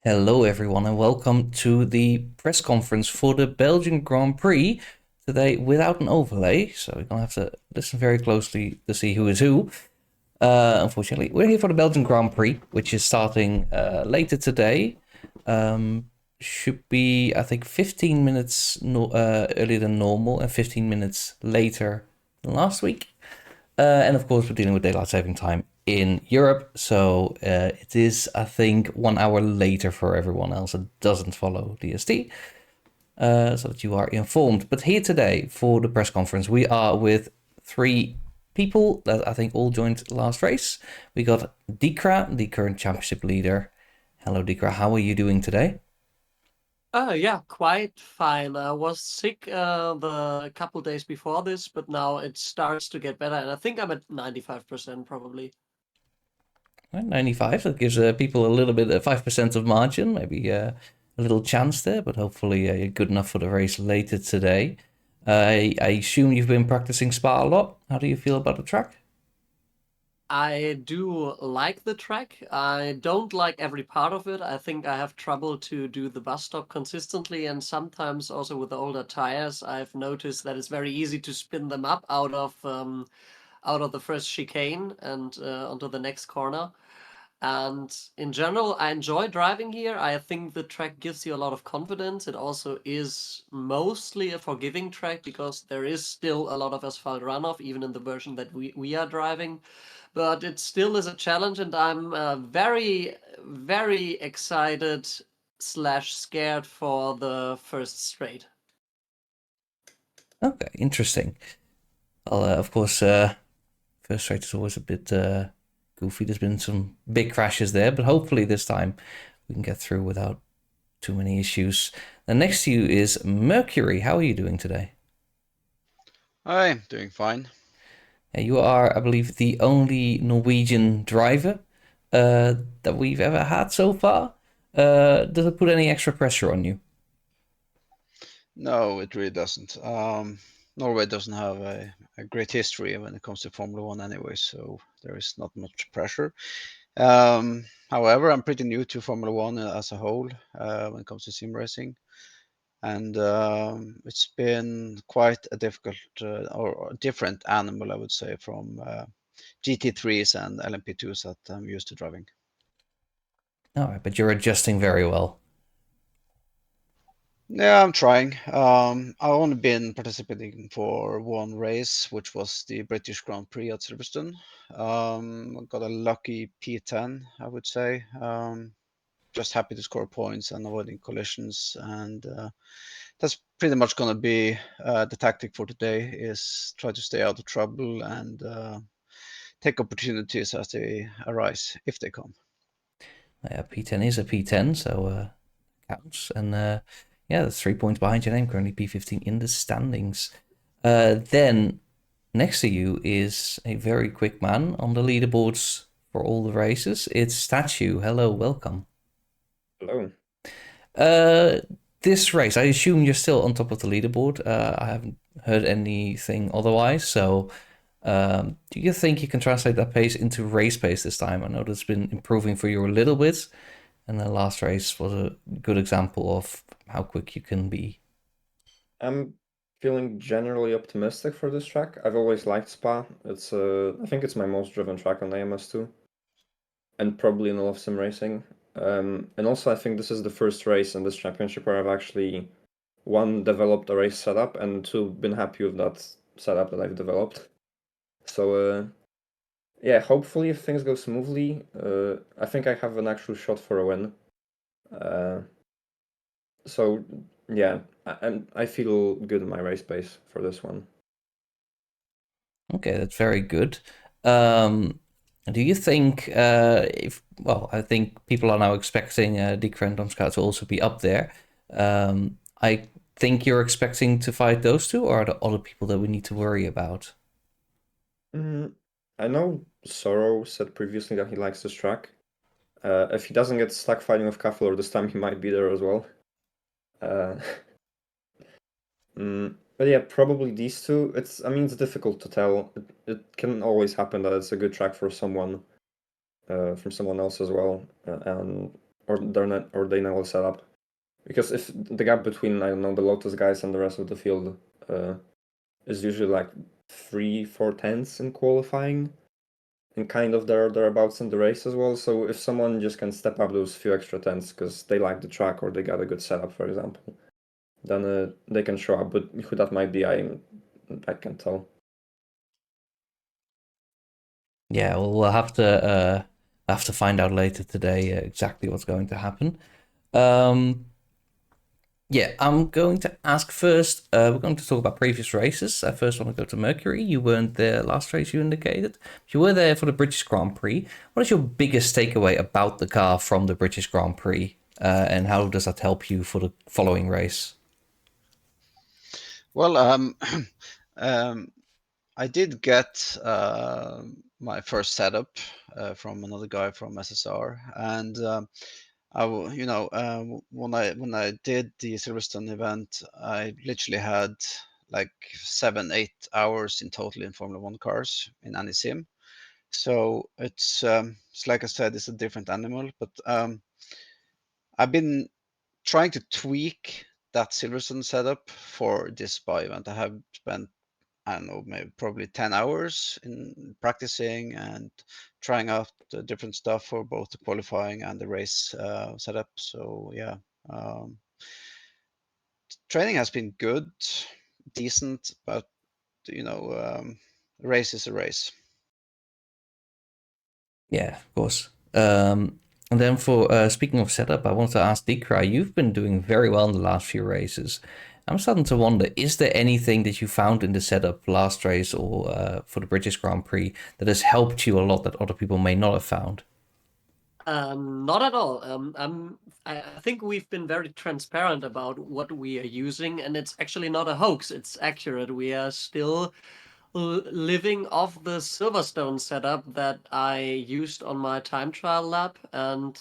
Hello, everyone, and welcome to the press conference for the Belgian Grand Prix today without an overlay. So we're gonna have to listen very closely to see who is who. Unfortunately, we're here for the Belgian Grand Prix, which is starting later today. Should be, I think, 15 minutes earlier than normal and 15 minutes later than last week. And of course, we're dealing with daylight saving time in Europe, so it is, I think, 1 hour later for everyone else that doesn't follow DST, so that you are informed. But here today for the press conference, we are with three people that I think all joined last race. We got Dikra, the current championship leader. Hello, Dikra. How are you doing today? Yeah, quite fine. I was sick the couple days before this, but now it starts to get better, and I think I'm at 95% probably. 95. That gives people a little bit, 5% of margin, maybe a little chance there, but hopefully you're good enough for the race later today. I assume you've been practicing Spa a lot. How do you feel about the track? I do like the track. I don't like every part of it. I think I have trouble to do the bus stop consistently, and sometimes also with the older tires, I've noticed that it's very easy to spin them up out of the first chicane and onto the next corner. And in general, I enjoy driving here. I think the track gives you a lot of confidence. It also is mostly a forgiving track because there is still a lot of asphalt runoff, even in the version that we are driving. But it still is a challenge, and I'm very, very excited slash scared for the first straight. Okay, interesting. Well, of course, first straight is always a bit goofy. There's been some big crashes there, but hopefully this time we can get through without too many issues. And next to you is Mercury. How are you doing today? Hi, doing fine. You are, I believe, the only Norwegian driver that we've ever had so far. Does it put any extra pressure on you? No, it really doesn't. Norway doesn't have a great history when it comes to Formula One anyway, so there is not much pressure. However, I'm pretty new to Formula One as a whole when it comes to sim racing, and it's been quite a difficult or different animal, I would say, from GT3s and LMP2s that I'm used to driving. All right, but you're adjusting very well. Yeah, I'm trying. I've only been participating for one race, which was the British Grand Prix at Silverstone. I got a lucky P10, I would say. Just happy to score points and avoiding collisions, and that's pretty much going to be the tactic for today: is try to stay out of trouble and take opportunities as they arise, if they come. P10 is a P10, so counts. And yeah, that's 3 points behind your name, currently P15 in the standings. Then next to you is a very quick man on the leaderboards for all the races. It's Statue. Hello, welcome. Hello. Uh, this race, I assume you're still on top of the leaderboard. I haven't heard anything otherwise. So, do you think you can translate that pace into race pace this time? I know that's been improving for you a little bit, and the last race was a good example of how quick you can be. I'm feeling generally optimistic for this track. I've always liked Spa. I think it's my most driven track on AMS2, and probably in all of sim racing. And also I think this is the first race in this championship where I've actually one developed a race setup and two been happy with that setup that I've developed. So yeah, hopefully if things go smoothly, I think I have an actual shot for a win. Uh, so yeah, I feel good in my race pace for this one. Okay, that's very good. Do you think if well, I think people are now expecting Dick and Tom Scott to also be up there. I think you're expecting to fight those two, or are there other people that we need to worry about? Mm, I know Sorrow said previously that he likes this track. If he doesn't get stuck fighting with Kaflor this time, he might be there as well. Uh, but yeah, probably these two. I mean, it's difficult to tell. It can always happen that it's a good track for someone, from someone else as well. And or they never set up. Because if the gap between, I don't know, the Lotus guys and the rest of the field is usually like 3-4 tenths in qualifying, and kind of thereabouts in the race as well. So if someone just can step up those few extra tenths because they like the track or they got a good setup, for example, then they can show up. But who that might be, I can't tell. Yeah, well, we'll have to find out later today exactly what's going to happen. Yeah, I'm going to ask first. We're going to talk about previous races. I first want to go to Mercury. You weren't there last race, you indicated. You were there for the British Grand Prix. What is your biggest takeaway about the car from the British Grand Prix? And how does that help you for the following race? Well, I did get my first setup from another guy from SSR, and when I did the Silverstone event, I literally had like 7-8 hours in total in Formula One cars in any sim. So it's like I said, it's a different animal. But I've been trying to tweak that Silverstone setup for this spa event. I have spent, I don't know, maybe probably 10 hours in practicing and trying out the different stuff for both the qualifying and the race setup. So yeah, training has been good, decent, but race is a race. Yeah, of course. And then for speaking of setup, I want to ask Dikra, you've been doing very well in the last few races. I'm starting to wonder, is there anything that you found in the setup last race or for the British Grand Prix that has helped you a lot that other people may not have found? Not at all. I think we've been very transparent about what we are using, and it's actually not a hoax. It's accurate. We are still living off the Silverstone setup that I used on my time trial lap, and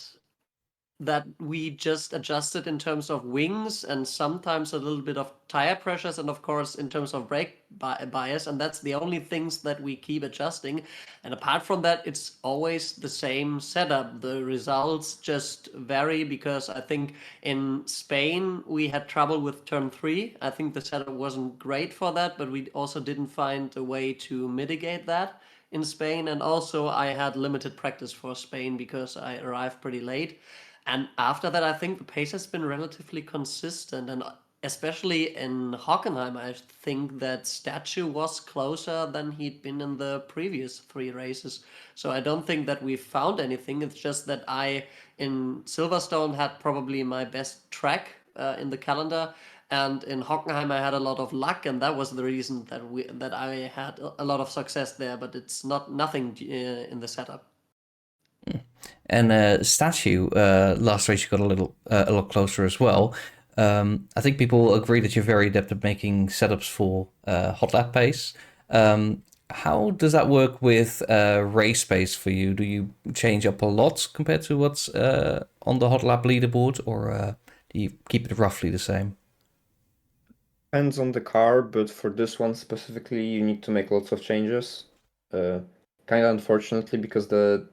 that we just adjusted in terms of wings and sometimes a little bit of tire pressures and of course in terms of brake bias, and that's the only things that we keep adjusting. And apart from that, it's always the same setup. The results just vary because I think in Spain we had trouble with turn 3. I think the setup wasn't great for that, but we also didn't find a way to mitigate that in Spain. And also I had limited practice for Spain because I arrived pretty late. And after that, I think the pace has been relatively consistent. And especially in Hockenheim, I think that Statue was closer than he'd been in the previous 3 races. So I don't think that we found anything. It's just that I, in Silverstone, had probably my best track in the calendar. And in Hockenheim, I had a lot of luck, and that was the reason that I had a lot of success there. But it's nothing in the setup. And Statue, last race you got a lot closer as well. I think people agree that you're very adept at making setups for hot lap pace. How does that work with race pace for you? Do you change up a lot compared to what's on the hot lap leaderboard, or do you keep it roughly the same? Depends on the car, but for this one specifically, you need to make lots of changes. Kind of unfortunately, because the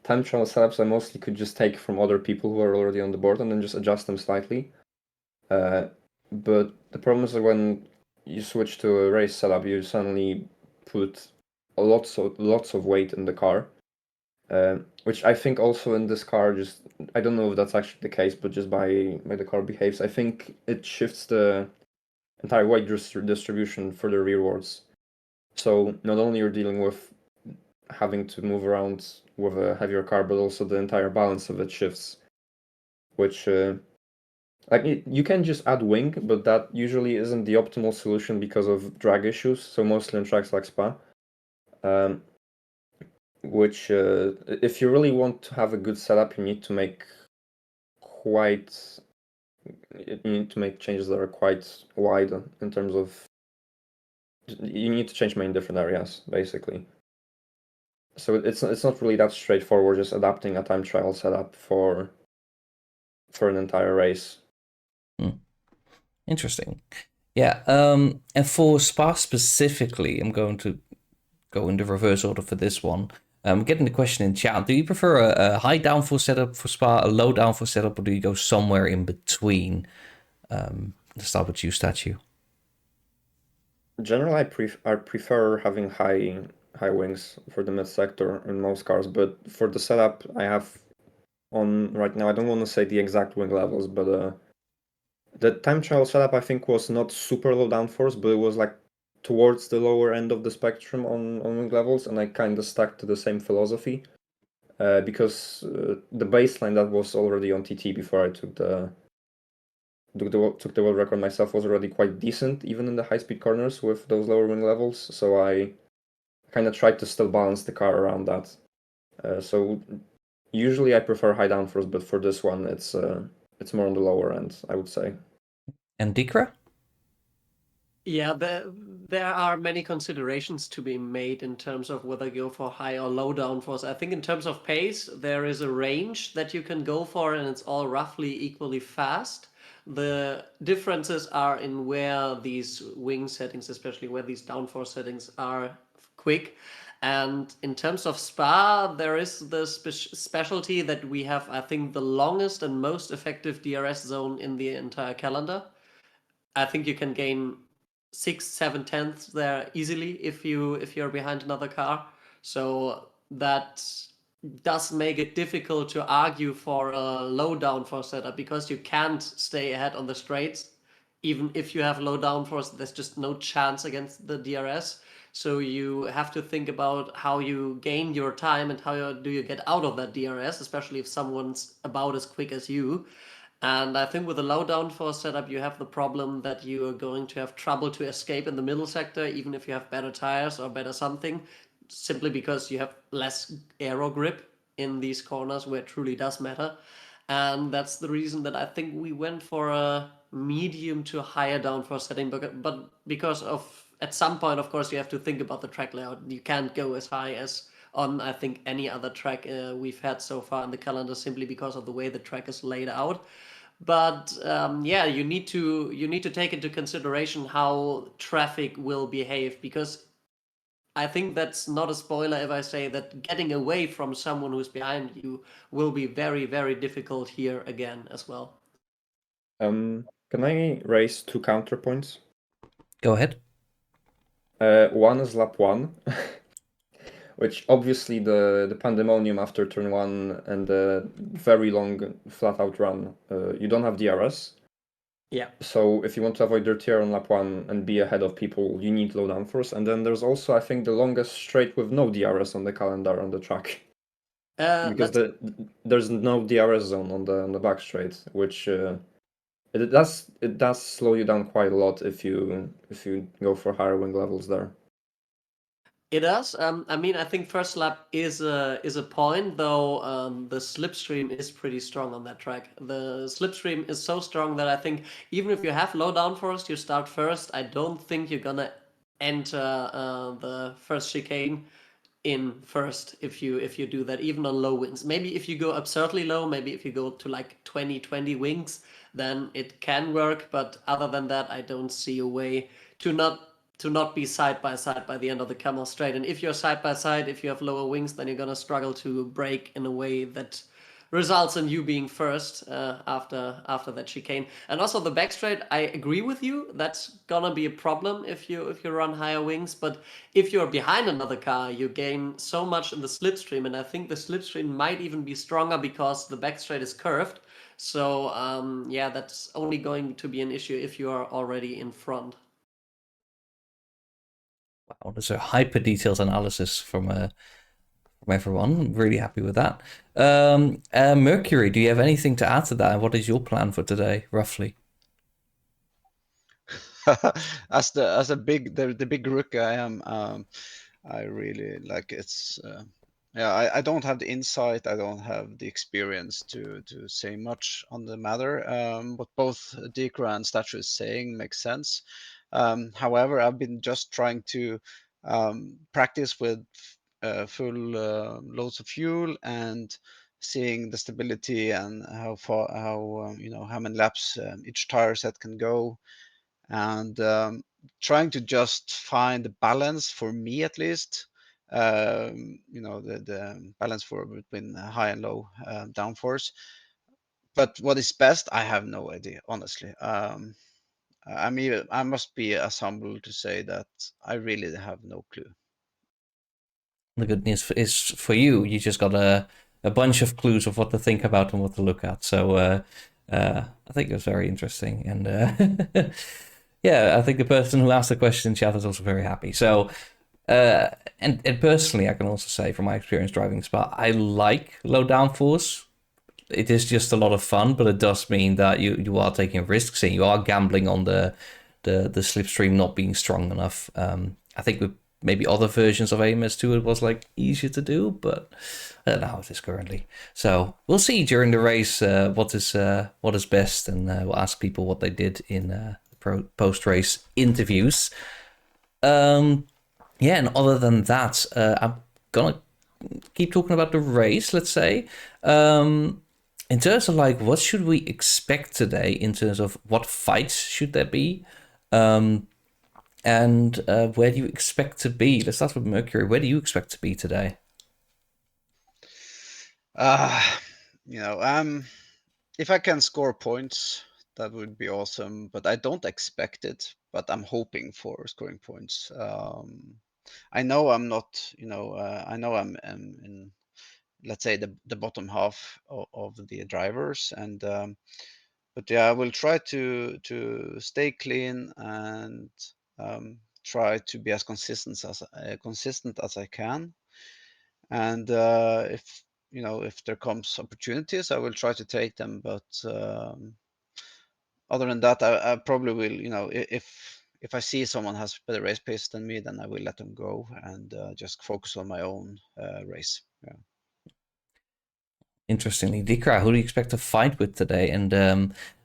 time trial setups I mostly could just take from other people who are already on the board and then just adjust them slightly. But the problem is that when you switch to a race setup, you suddenly put lots of weight in the car, which I think also in this car, just I don't know if that's actually the case, but just by the car behaves, I think it shifts the entire weight distribution further rearwards. So not only you're dealing with having to move around with a heavier car, but also the entire balance of it shifts, which like you can just add wing, but that usually isn't the optimal solution because of drag issues. So mostly on tracks like Spa, which if you really want to have a good setup, you need to make changes that are quite wide in terms of you need to change many different areas basically. So it's not really that straightforward, just adapting a time trial setup for an entire race. Interesting. Yeah. And for Spa specifically, I'm going to go in the reverse order for this one. Getting the question in chat: do you prefer a high downforce setup for Spa, a low downforce setup, or do you go somewhere in between? Let's start with you, Statue. Generally, I prefer having high wings for the mid sector in most cars, but for the setup I have on right now, I don't want to say the exact wing levels, but the time trial setup I think was not super low downforce, but it was like towards the lower end of the spectrum on wing levels, and I kind of stuck to the same philosophy because the baseline that was already on TT before I took the world record myself was already quite decent, even in the high-speed corners with those lower wing levels. So I kind of tried to still balance the car around that. So usually I prefer high downforce, but for this one, it's more on the lower end, I would say. And Dikra? Yeah, there are many considerations to be made in terms of whether you go for high or low downforce. I think in terms of pace, there is a range that you can go for, and it's all roughly equally fast. The differences are in where these wing settings, especially where these downforce settings are quick. And in terms of Spa, there is the specialty that we have, I think, the longest and most effective DRS zone in the entire calendar. I think you can gain 6-7 tenths there easily if you're behind another car. So that does make it difficult to argue for a low downforce setup because you can't stay ahead on the straights. Even if you have low downforce, there's just no chance against the DRS. So you have to think about how you gain your time and how do you get out of that DRS, especially if someone's about as quick as you. And I think with a low downforce setup, you have the problem that you are going to have trouble to escape in the middle sector, even if you have better tires or better something, simply because you have less aero grip in these corners where it truly does matter. And that's the reason that I think we went for a medium to higher downforce setting, but because of, at some point, of course, you have to think about the track layout. You can't go as high as on, I think, any other track we've had so far in the calendar, simply because of the way the track is laid out. But yeah, you need to take into consideration how traffic will behave, because I think that's not a spoiler if I say that getting away from someone who's behind you will be very, very difficult here again as well. Can I raise 2 counterpoints? Go ahead. One is lap 1, which obviously the pandemonium after turn 1 and the very long flat out run, you don't have DRS. Yeah. So if you want to avoid dirty air on lap 1 and be ahead of people, you need low downforce. And then there's also, I think, the longest straight with no DRS on the calendar on the track. Because there's no DRS zone on the back straight, which it does slow you down quite a lot if you go for higher wing levels there. It does. I mean, I think first lap is a point, though. The slipstream is pretty strong on that track. The slipstream is so strong that I think even if you have low downforce, you start first. I don't think you're gonna enter the first chicane in first if you do that, even on low wings. Maybe if you go absurdly low, maybe if you go to like 20 wings, then it can work. But other than that, I don't see a way to not be side by side by the end of the camel straight. And if you're side by side, if you have lower wings, then you're gonna struggle to brake in a way that results in you being first after that chicane. And also the back straight, I agree with you. That's gonna be a problem if you run higher wings. But if you're behind another car, you gain so much in the slipstream, and I think the slipstream might even be stronger because the back straight is curved. So yeah, that's only going to be an issue if you are already in front. Wow, there's a hyper detailed analysis from everyone. I'm really happy with that. Mercury, do you have anything to add to that? What is your plan for today, roughly? As the big rook I am, I really like it's. Yeah, I don't have the insight. I don't have the experience to say much on the matter. What both Dikra and Statue is saying makes sense. However, I've been just trying to practice with full loads of fuel and seeing the stability and how far, how many laps each tire set can go, and trying to just find the balance for me at least the balance for between high and low downforce. But what is best, I have no idea, honestly. I must be as humble to say that I really have no clue. The good news is for you, you just got a bunch of clues of what to think about and what to look at. So I think it was very interesting. And yeah, I think the person who asked the question in chat is also very happy. So, and personally, I can also say from my experience driving Spa, I like low downforce. It is just a lot of fun, but it does mean that you are taking risks and you are gambling on the slipstream not being strong enough. I think with maybe other versions of AMS2 it was like easier to do, but I don't know how it is currently. So we'll see during the race what is best, and we'll ask people what they did in post race interviews. Yeah, and other than that, I'm gonna keep talking about the race. Let's say. In terms of like, what should we expect today in terms of what fights should there be? And where do you expect to be? Let's start with Mercury. Where do you expect to be today? If I can score points, that would be awesome. But I don't expect it. But I'm hoping for scoring points. I know I'm not. I know I'm in, let's say, the bottom half of the drivers, and but yeah, I will try to stay clean and try to be as consistent as I can. And if there comes opportunities, I will try to take them. But other than that, I probably will. If I see someone has better race pace than me, then I will let them go and just focus on my own race. Yeah. Interestingly, Dikra, who do you expect to fight with today? And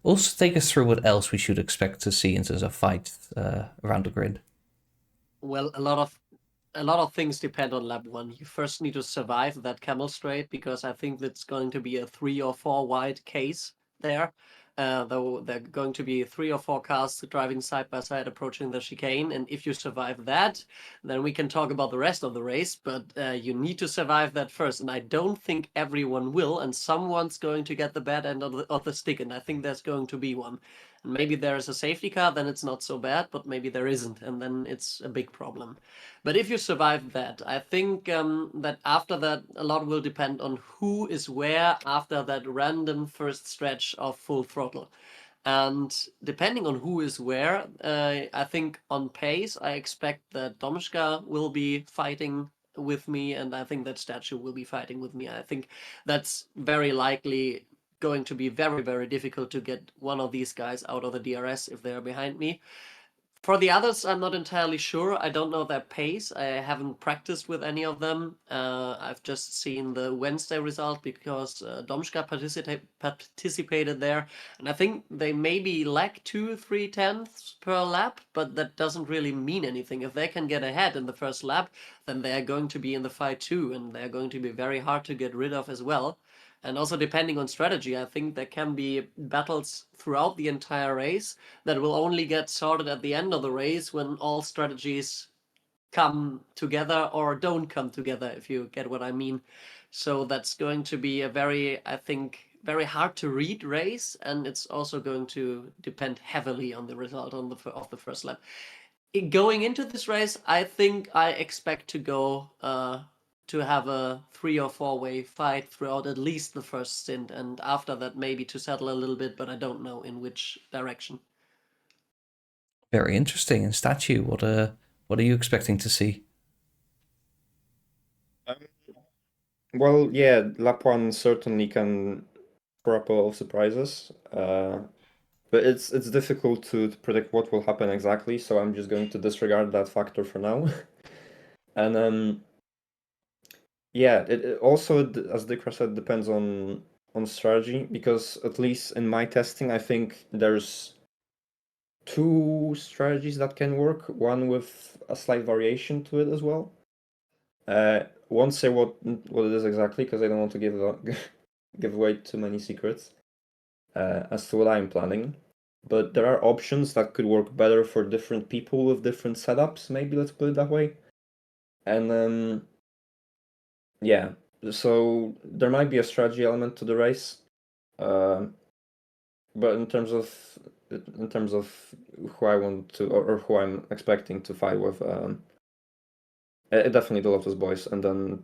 also take us through what else we should expect to see in terms of fights around the grid. Well, a lot of things depend on lap one. You first need to survive that camel straight, because I think that's going to be a 3 or 4 wide case there. Though there are going to be 3 or 4 cars driving side by side approaching the chicane, and if you survive that, then we can talk about the rest of the race. But you need to survive that first, and I don't think everyone will, and someone's going to get the bad end of the stick, and I think there's going to be one. And maybe there is a safety car, then it's not so bad, but maybe there isn't, and then it's a big problem. But if you survive that, I think that after that, a lot will depend on who is where after that random first stretch of full throttle. And depending on who is where, I think on pace, I expect that Domschka will be fighting with me, and I think that Statue will be fighting with me. I think that's very likely going to be very, very difficult to get one of these guys out of the DRS if they're behind me. For the others, I'm not entirely sure. I don't know their pace. I haven't practiced with any of them. I've just seen the Wednesday result because Domschka participated there. And I think they maybe lack 2-3 tenths per lap, but that doesn't really mean anything. If they can get ahead in the first lap, then they are going to be in the fight too, and they're going to be very hard to get rid of as well. And also, depending on strategy, I think there can be battles throughout the entire race that will only get sorted at the end of the race when all strategies come together or don't come together, if you get what I mean. So that's going to be a I think, very hard to read race, and it's also going to depend heavily on the result of the first lap. Going into this race, I think I expect to go to have a 3 or 4 way fight throughout at least the first stint, and after that maybe to settle a little bit, but I don't know in which direction. Very interesting. And Statue, what are you expecting to see? Well, yeah, lap one certainly can throw up a lot of surprises. But it's difficult to predict what will happen exactly, so I'm just going to disregard that factor for now. And yeah, it also, as Dikra said, depends on strategy, because at least in my testing, I think there's 2 strategies that can work, one with a slight variation to it as well. Won't say what it is exactly, because I don't want to give away too many secrets as to what I'm planning. But there are options that could work better for different people with different setups, maybe, let's put it that way. And Yeah, so there might be a strategy element to the race, but in terms of who I want to or who I'm expecting to fight with, definitely the Lotus Boys, and then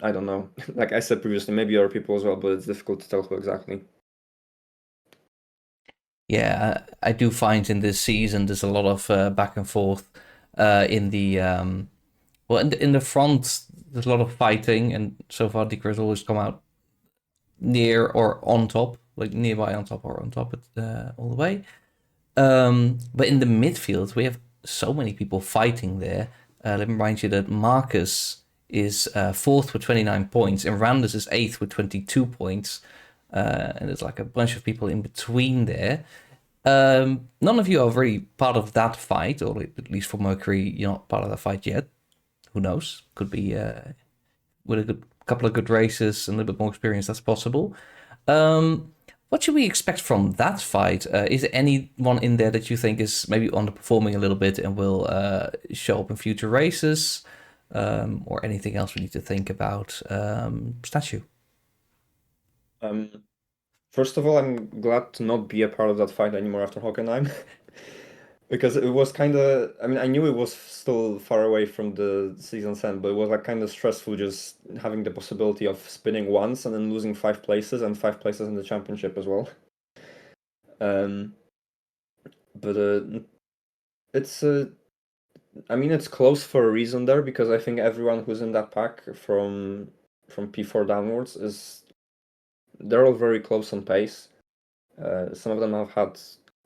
I don't know. Like I said previously, maybe other people as well, but it's difficult to tell who exactly. Yeah, I do find in this season there's a lot of back and forth in the in the front. There's a lot of fighting, and so far Dicker has always come out near or on top, like nearby on top or on top all the way. But in the midfield, we have so many people fighting there. Let me remind you that Marcus is fourth with 29 points, and Randers is eighth with 22 points. And there's like a bunch of people in between there. None of you are really part of that fight, or at least for Mercury, you're not part of that fight yet. Who knows? Could be with a couple of good races and a little bit more experience, that's possible. What should we expect from that fight? Is there anyone in there that you think is maybe underperforming a little bit and will show up in future races? Or anything else we need to think about? Statue. First of all, I'm glad to not be a part of that fight anymore after Hockenheim. Because it was kind of, I mean, I knew it was still far away from the season's end, but it was like kind of stressful just having the possibility of spinning once and then losing 5 places and 5 places in the championship as well. Um, but it's I mean, it's close for a reason there because I think everyone who's in that pack from P4 downwards they're all very close on pace. Some of them have had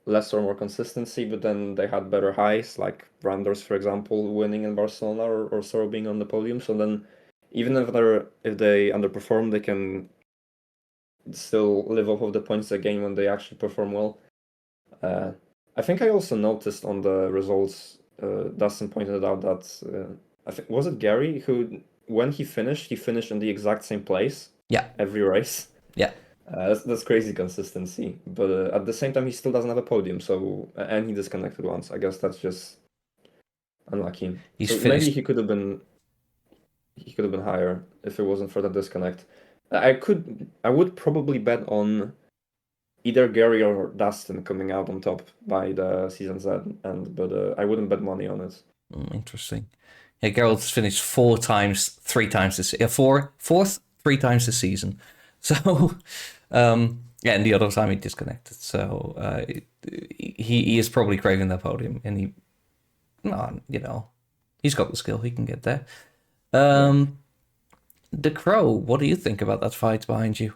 less or more consistency, but then they had better highs, like Randers, for example, winning in Barcelona or Soro being on the podium. So then, even if they underperform, they can still live off of the points they gain when they actually perform well. I think I also noticed on the results, Dustin pointed out that I think was it Gary who, when he finished in the exact same place. Yeah. Every race. Yeah. That's crazy consistency, but at the same time, he still doesn't have a podium. So and he disconnected once. I guess that's just unlucky. He's so finished. Maybe he could have been higher if it wasn't for that disconnect. I would probably bet on either Gary or Dustin coming out on top by the season's end, but I wouldn't bet money on it. Interesting. Yeah, Gerald's finished 4 times, 3 times this year. Fourth, 3 times this season. So, yeah, and the other time he disconnected. So he is probably craving that podium, and he's got the skill. He can get there. The Crow, what do you think about that fight behind you?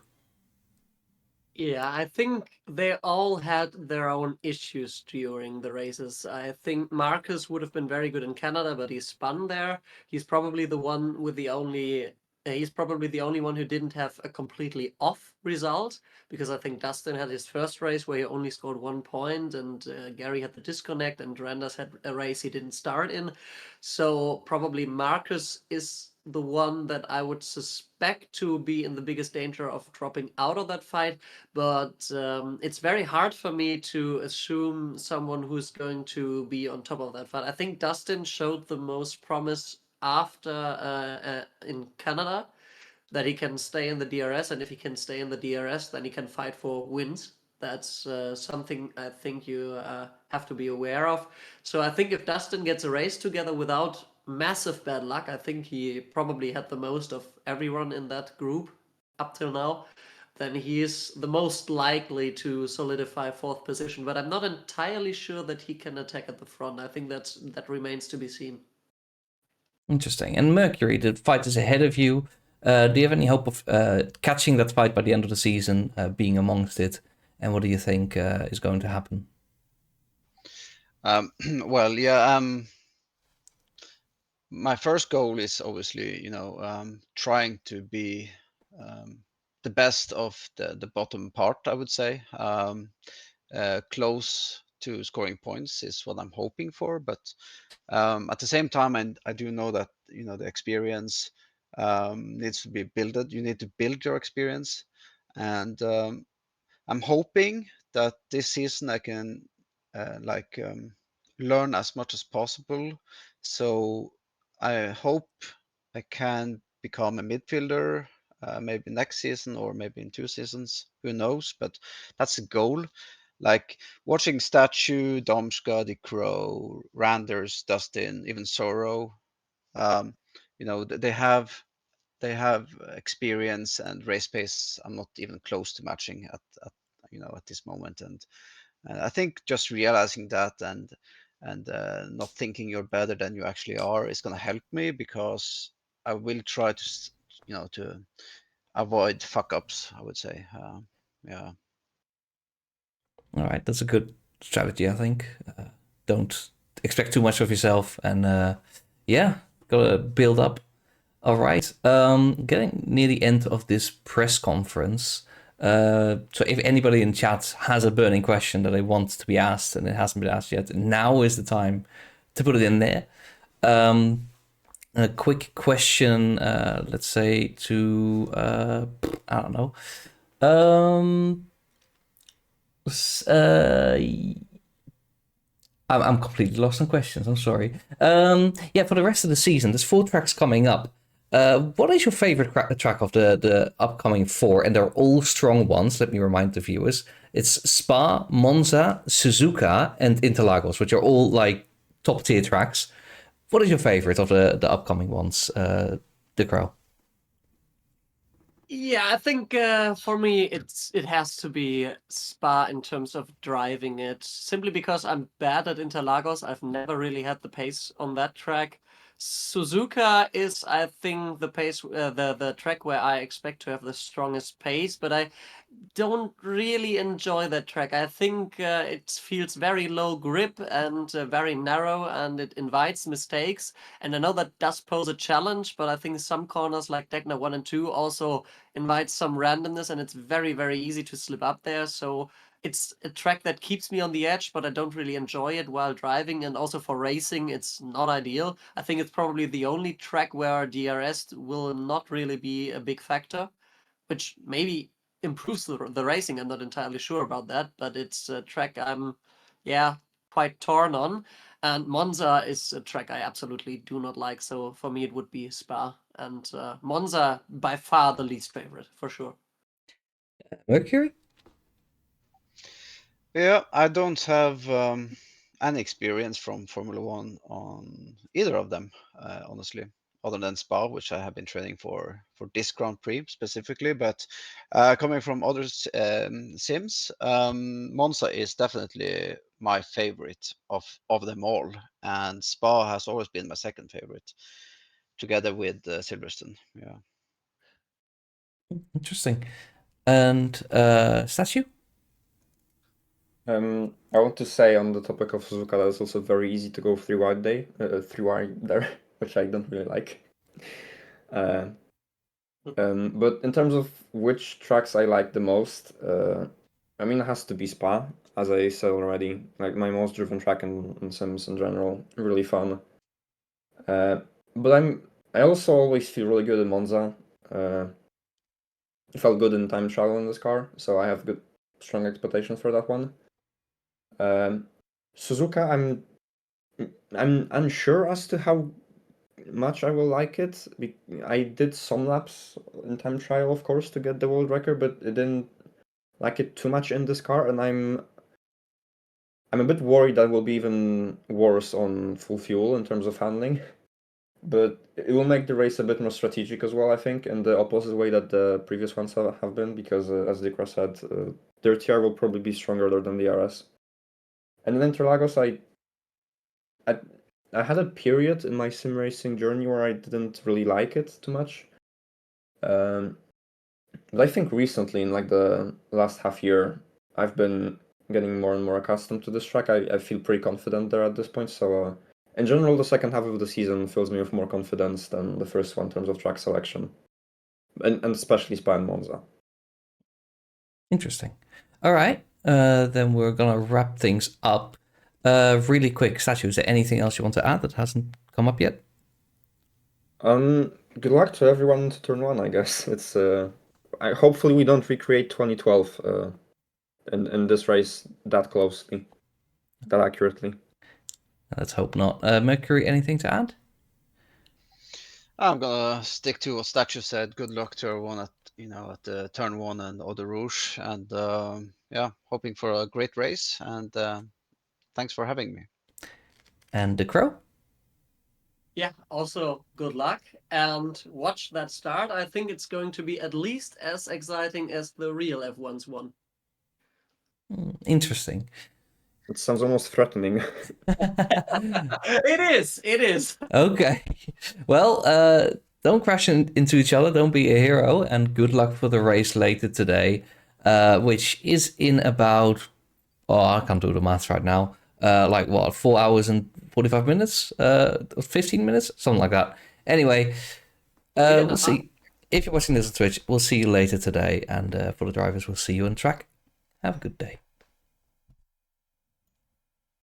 Yeah, I think they all had their own issues during the races. I think Marcus would have been very good in Canada, but he spun there. He's probably the one with the only. He's probably the only one who didn't have a completely off result because I think Dustin had his first race where he only scored 1 point, and Gary had the disconnect, and Randers had a race he didn't start in. So probably Marcus is the one that I would suspect to be in the biggest danger of dropping out of that fight. But it's very hard for me to assume someone who's going to be on top of that fight. I think Dustin showed the most promise after in Canada that he can stay in the DRS, and if he can stay in the DRS, then he can fight for wins. That's something I think you have to be aware of. So I think if Dustin gets a race together without massive bad luck, I think he probably had the most of everyone in that group up till now, then he is the most likely to solidify fourth position. But I'm not entirely sure that he can attack at the front. I think that remains to be seen. Interesting. And Mercury, the fight is ahead of you. Do you have any hope of catching that fight by the end of the season, being amongst it? And what do you think is going to happen? Well, yeah. My first goal is obviously, trying to be the best of the bottom part, I would say. Close to scoring points is what I'm hoping for, but at the same time, I do know that the experience needs to be built. You need to build your experience, and I'm hoping that this season I can learn as much as possible. So I hope I can become a midfielder, maybe next season or maybe in 2 seasons. Who knows? But that's the goal. Like watching Statue, Domska, De Crow, Randers, Dustin, even Sorrow. They have experience and race pace. I'm not even close to matching at this moment. And I think just realizing that and not thinking you're better than you actually are is going to help me, because I will try to avoid fuck ups, I would say. Yeah. All right, that's a good strategy, I think. Don't expect too much of yourself, and yeah, gotta build up. All right, getting near the end of this press conference. So if anybody in chat has a burning question that they want to be asked and it hasn't been asked yet, now is the time to put it in there. A quick question, let's say to I don't know. I'm completely lost on questions. I'm sorry. Yeah, for the rest of the season, there's 4 tracks coming up. What is your favorite track of the upcoming 4? And they're all strong ones. Let me remind the viewers. It's Spa, Monza, Suzuka, and Interlagos, which are all like top tier tracks. What is your favorite of the upcoming ones, De Crow? Yeah, I think for me it has to be Spa in terms of driving it. Simply because I'm bad at Interlagos. I've never really had the pace on that track. Suzuka is, I think, the pace, the track where I expect to have the strongest pace, but I don't really enjoy that track. I think it feels very low grip and very narrow, and it invites mistakes. And I know that does pose a challenge, but I think some corners like Degner 1 and 2 also invite some randomness, and it's very, very easy to slip up there. So it's a track that keeps me on the edge, but I don't really enjoy it while driving. And also for racing, it's not ideal. I think it's probably the only track where DRS will not really be a big factor, which maybe improves the racing. I'm not entirely sure about that, but it's a track I'm, yeah, quite torn on. And Monza is a track I absolutely do not like. So for me, it would be Spa. And Monza, by far the least favorite, for sure. Mercury? Yeah, I don't have any experience from Formula One on either of them, honestly, other than Spa, which I have been training for this Grand Prix specifically. But coming from other sims, Monza is definitely my favorite of them all, and Spa has always been my second favorite, together with Silverstone. Yeah. Interesting. And Statue? I want to say on the topic of Suzuka that it's also very easy to go 3 wide there, which I don't really like. But in terms of which tracks I like the most, I mean, it has to be Spa, as I said already. Like my most driven track in Sims in general, really fun. But I also always feel really good in Monza. I felt good in time trial in this car, so I have good, strong expectations for that one. Suzuka, I'm unsure as to how much I will like it. I did some laps in time trial, of course, to get the world record, but I didn't like it too much in this car, and I'm a bit worried that will be even worse on full fuel in terms of handling. But it will make the race a bit more strategic as well, I think, in the opposite way that the previous ones have been, because as Dikra said, their TR will probably be stronger than the RS. And in Interlagos, I had a period in my sim racing journey where I didn't really like it too much. But I think recently, in like the last half year, I've been getting more and more accustomed to this track. I feel pretty confident there at this point. So in general, the second half of the season fills me with more confidence than the first one in terms of track selection, and especially Spa and Monza. Interesting. All right. Then we're gonna wrap things up. Really quick, Statue, is there anything else you want to add that hasn't come up yet? Good luck to everyone into turn one, I guess. It's hopefully we don't recreate 2012 in this race that closely, that accurately. Let's hope not. Mercury, anything to add? I'm gonna stick to what Statue said. Good luck to everyone at at the turn 1 and Eau de Rouge, and yeah, hoping for a great race. And thanks for having me. And the Crow? Yeah, also good luck and watch that start. I think it's going to be at least as exciting as the real F1's one. Interesting. It sounds almost threatening. It is. It is. Okay. Well, don't crash into each other. Don't be a hero. And good luck for the race later today, which is in about, oh, I can't do the math right now. Like what, 4 hours and 45 minutes? 15 minutes? Something like that. Anyway, we'll see. If you're watching this on Twitch, we'll see you later today. And for the drivers, we'll see you on track. Have a good day.